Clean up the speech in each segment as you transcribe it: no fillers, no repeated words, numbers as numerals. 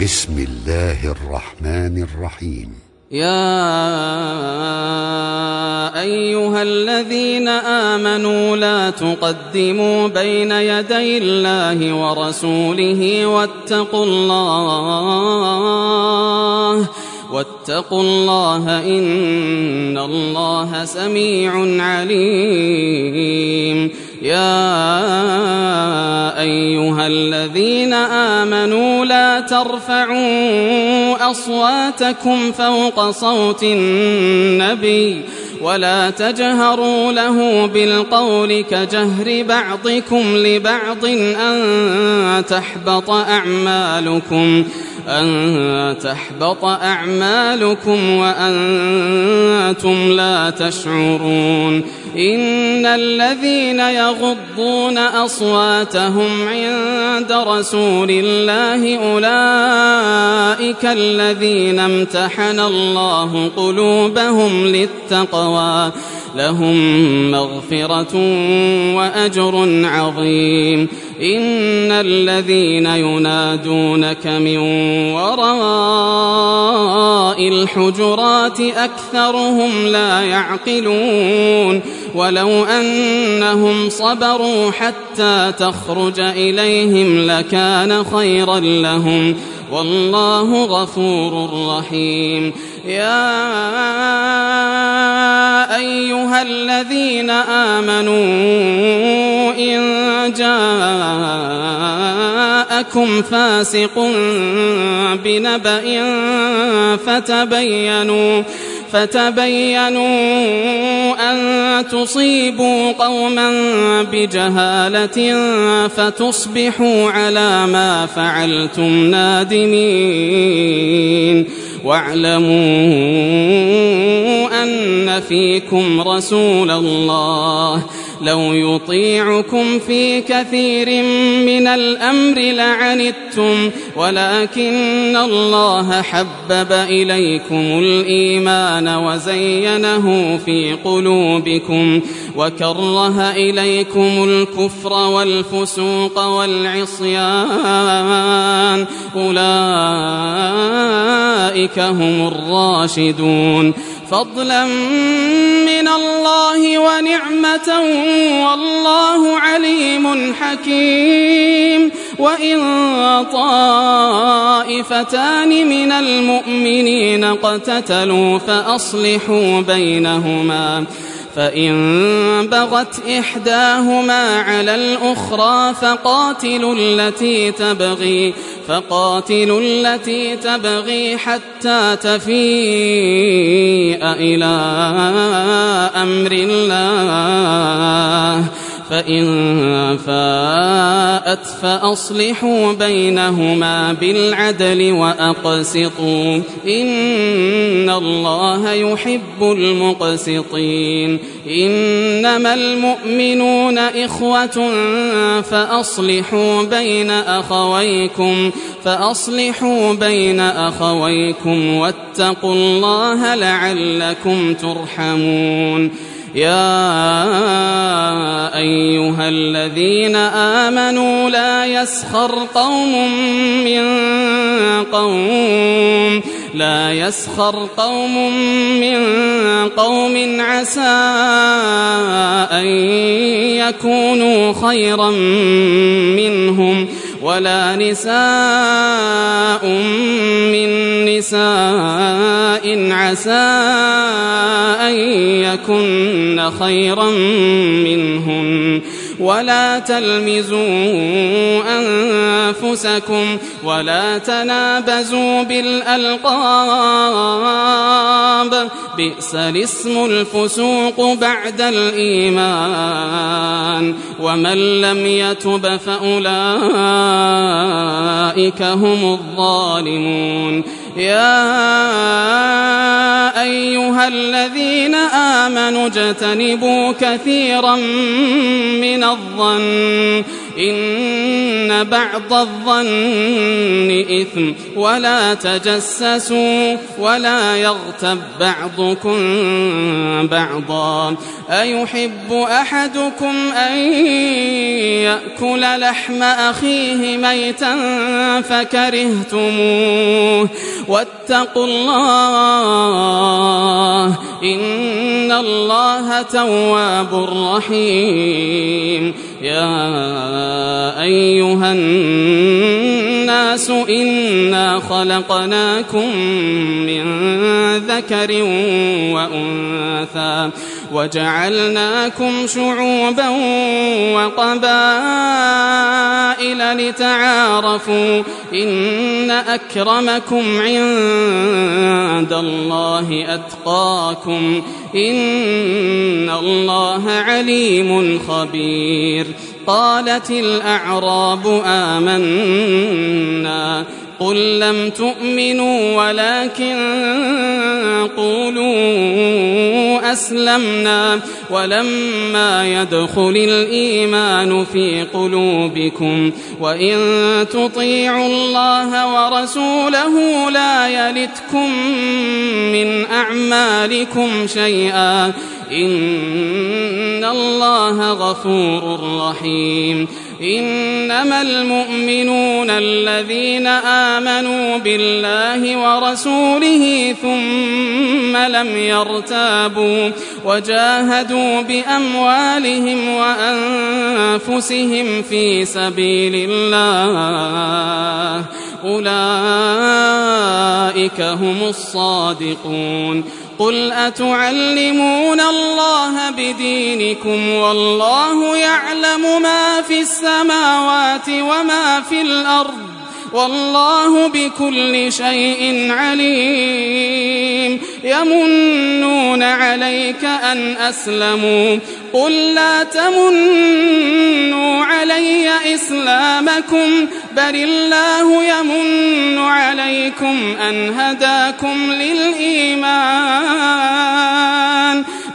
بسم الله الرحمن الرحيم. يا أيها الذين آمنوا لا تقدموا بين يدي الله ورسوله واتقوا الله إن الله سميع عليم. يا أيها الذين آمنوا لا ترفعوا أصواتكم فوق صوت النبي ولا تجهروا له بالقول كجهر بعضكم لبعض أن تحبط أعمالكم وأنتم لا تشعرون. إن الذين يغضون أصواتهم عند رسول الله أولئك الذين امتحن الله قلوبهم للتقوى لهم مغفرة وأجر عظيم. إن الذين ينادونك من وراء الحجرات أكثرهم لا يعقلون. ولو أنهم صبروا حتى تخرج إليهم لكان خيرا لهم والله غفور رحيم. يا أيها الذين آمنوا إن جاءكم فاسق بنبأ فتبينوا أن تصيبوا قوما بجهالة فتصبحوا على ما فعلتم نادمين. واعلموا أن فيكم رسول الله لو يطيعكم في كثير من الأمر لعنتم ولكن الله حبب إليكم الإيمان وزينه في قلوبكم وكره إليكم الكفر والفسوق والعصيان أولئك هم الراشدون فضلا من الله ونعمة والله عليم حكيم. وإن طائفتان من المؤمنين اقتتلوا فأصلحوا بينهما فإن بغت إحداهما على الأخرى فقاتلوا التي تبغي حتى تفيء إلى أمر الله فإن فاءت فأصلحوا بينهما بالعدل وأقسطوا إن الله يحب المقسطين. إنما المؤمنون إخوة فأصلحوا بين أخويكم واتقوا الله لعلكم ترحمون. يا أيها الذين آمنوا لا يسخر قوم من قوم عسى أن يكونوا خيرا منهم ولا نساء من نساء عسى أن يكن خيرا منهن ولا تلمزوا أنفسكم ولا تنابزوا بالألقاب بئس الاسم الفسوق بعد الإيمان ومن لم يتب فأولئك هم الظالمون. يا أيها الذين آمنوا اجتنبوا كثيرا من الظن إن بعض الظن إثم ولا تجسسوا ولا يغتب بعضكم بعضا أيحب أحدكم أن يأكل لحم أخيه ميتا فكرهتموه واتقوا الله إن الله تواب رحيم يا أيها الناس إنا خلقناكم من ذكر وأنثى وجعلناكم شعوبا وقبائل لتعارفوا إن أكرمكم عند الله أتقاكم إن الله عليم خبير قالت الأعراب آمنا قل لم تؤمنوا ولكن قولوا أسلمنا ولما يدخل الإيمان في قلوبكم وإن تطيعوا الله ورسوله لا يلتكم من أعمالكم شيئا إن الله غفور رحيم إنما المؤمنون الذين آمنوا بالله ورسوله ثم لم يرتابوا وجاهدوا بأموالهم وأنفسهم في سبيل الله أولئك هم الصادقون قل أتعلمون الله بدينكم والله يعلم ما في السماوات وما في الأرض والله بكل شيء عليم يمنون عليك أن أسلموا قل لا تمنوا علي إسلامكم بل الله يمن عليكم أن هداكم للإيمان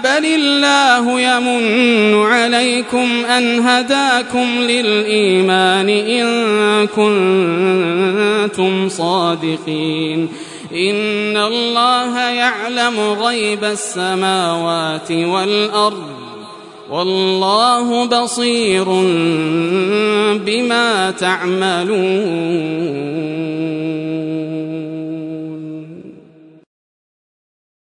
بل الله يمن عليكم أن هداكم للإيمان إن كنتم صادقين إن الله يعلم غيب السماوات والأرض والله بصير بما تعملون